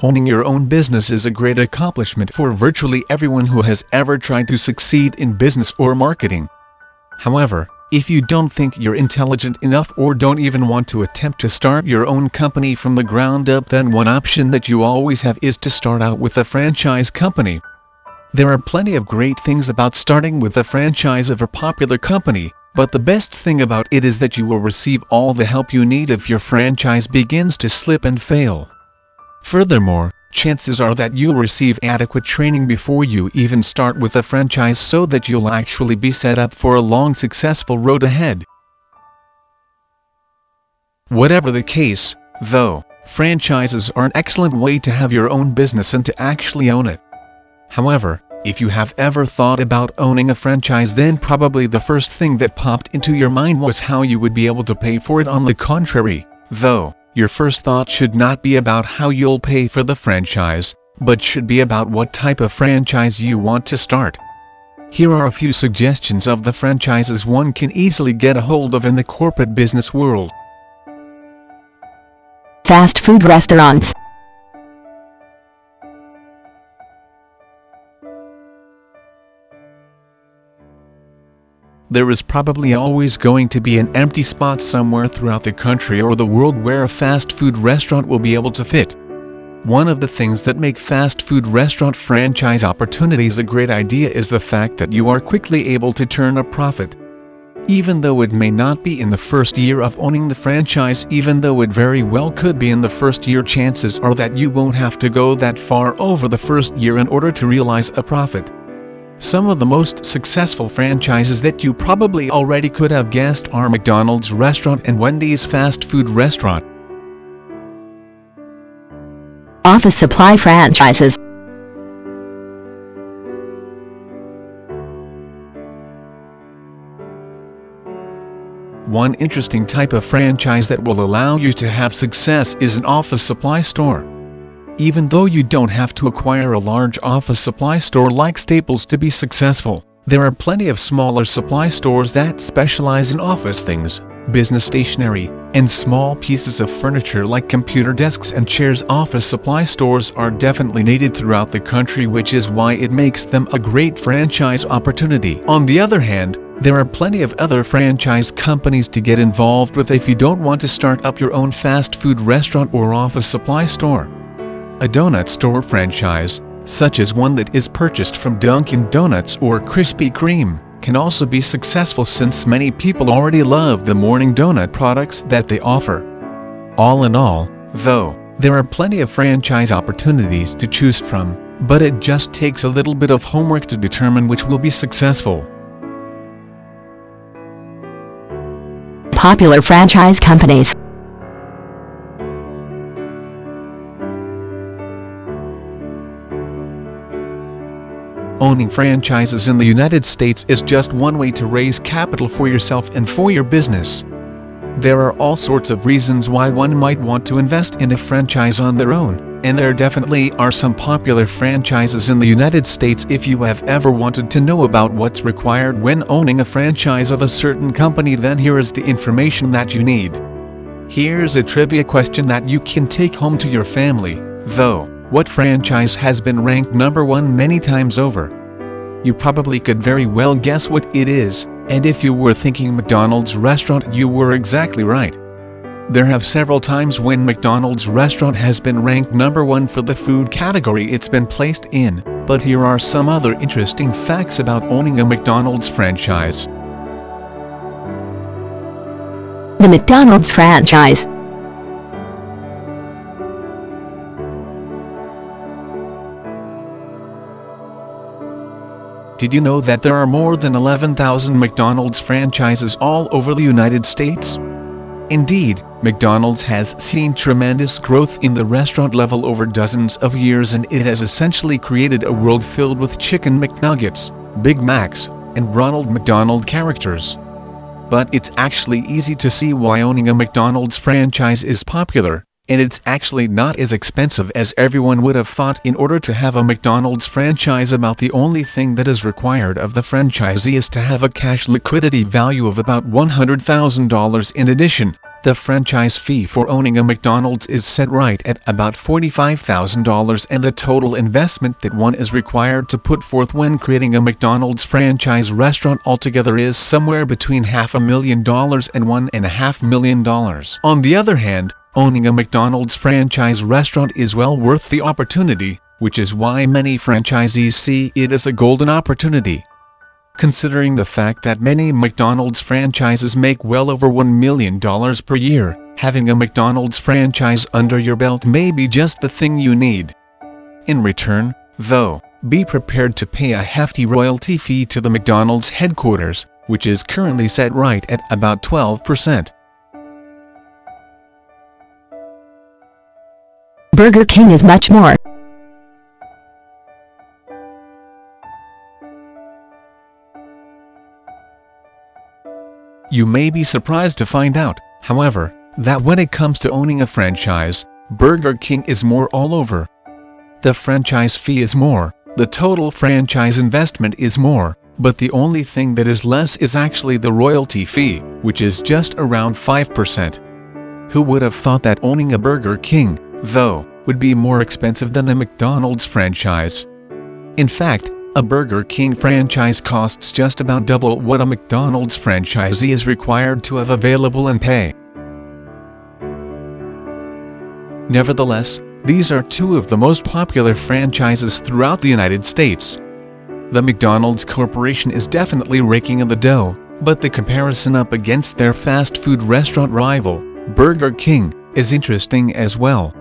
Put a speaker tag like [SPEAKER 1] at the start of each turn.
[SPEAKER 1] Owning your own business is a great accomplishment for virtually everyone who has ever tried to succeed in business or marketing. However, if you don't think you're intelligent enough or don't even want to attempt to start your own company from the ground up, then one option that you always have is to start out with a franchise company. There are plenty of great things about starting with a franchise of a popular company, but the best thing about it is that you will receive all the help you need if your franchise begins to slip and fail. Furthermore, chances are that you'll receive adequate training before you even start with a franchise, so that you'll actually be set up for a long, successful road ahead. Whatever the case, though, franchises are an excellent way to have your own business and to actually own it. However, if you have ever thought about owning a franchise, then probably the first thing that popped into your mind was how you would be able to pay for it. On the contrary, though, your first thought should not be about how you'll pay for the franchise, but should be about what type of franchise you want to start. Here are a few suggestions of the franchises one can easily get a hold of in the corporate business world.
[SPEAKER 2] Fast food restaurants.
[SPEAKER 1] There is probably always going to be an empty spot somewhere throughout the country or the world where a fast food restaurant will be able to fit. One of the things that make fast food restaurant franchise opportunities a great idea is the fact that you are quickly able to turn a profit. Even though it may not be in the first year of owning the franchise, even though it very well could be in the first year, chances are that you won't have to go that far over the first year in order to realize a profit. Some of the most successful franchises that you probably already could have guessed are McDonald's restaurant and Wendy's fast food restaurant.
[SPEAKER 2] Office supply franchises.
[SPEAKER 1] One interesting type of franchise that will allow you to have success is an office supply store. Even though you don't have to acquire a large office supply store like Staples to be successful, there are plenty of smaller supply stores that specialize in office things, business stationery, and small pieces of furniture like computer desks and chairs. Office supply stores are definitely needed throughout the country, which is why it makes them a great franchise opportunity. On the other hand, there are plenty of other franchise companies to get involved with if you don't want to start up your own fast food restaurant or office supply store. A donut store franchise, such as one that is purchased from Dunkin' Donuts or Krispy Kreme, can also be successful since many people already love the morning donut products that they offer. All in all, though, there are plenty of franchise opportunities to choose from, but it just takes a little bit of homework to determine which will be successful.
[SPEAKER 2] Popular franchise companies.
[SPEAKER 1] Owning franchises in the United States is just one way to raise capital for yourself and for your business. There are all sorts of reasons why one might want to invest in a franchise on their own, and there definitely are some popular franchises in the United States. If you have ever wanted to know about what's required when owning a franchise of a certain company, then here is the information that you need. Here's a trivia question that you can take home to your family, though. What franchise has been ranked #1 many times over? You probably could very well guess what it is, and if you were thinking McDonald's restaurant, you were exactly right. There have several times when McDonald's restaurant has been ranked #1 for the food category it's been placed in, but here are some other interesting facts about owning a McDonald's franchise.
[SPEAKER 2] The McDonald's franchise.
[SPEAKER 1] Did you know that there are more than 11,000 McDonald's franchises all over the United States? Indeed, McDonald's has seen tremendous growth in the restaurant level over dozens of years, and it has essentially created a world filled with Chicken McNuggets, Big Macs, and Ronald McDonald characters. But it's actually easy to see why owning a McDonald's franchise is popular, and it's actually not as expensive as everyone would have thought. In order to have a McDonald's franchise, about the only thing that is required of the franchisee is to have a cash liquidity value of about $100,000. In addition, The franchise fee for owning a McDonald's is set right at about $45,000, and the total investment that one is required to put forth when creating a McDonald's franchise restaurant altogether is somewhere between $500,000 and $1.5 million. On the other hand, owning a McDonald's franchise restaurant is well worth the opportunity, which is why many franchisees see it as a golden opportunity. Considering the fact that many McDonald's franchises make well over $1 million per year, having a McDonald's franchise under your belt may be just the thing you need. In return, though, be prepared to pay a hefty royalty fee to the McDonald's headquarters, which is currently set right at about 12%.
[SPEAKER 2] Burger King is much more.
[SPEAKER 1] You may be surprised to find out, however, that when it comes to owning a franchise, Burger King is more all over. The franchise fee is more, the total franchise investment is more, but the only thing that is less is actually the royalty fee, which is just around 5%. Who would have thought that owning a Burger King, though, would be more expensive than a McDonald's franchise? In fact, a Burger King franchise costs just about double what a McDonald's franchisee is required to have available and pay. Nevertheless, these are two of the most popular franchises throughout the United States. The McDonald's Corporation is definitely raking in the dough, but the comparison up against their fast food restaurant rival, Burger King, is interesting as well.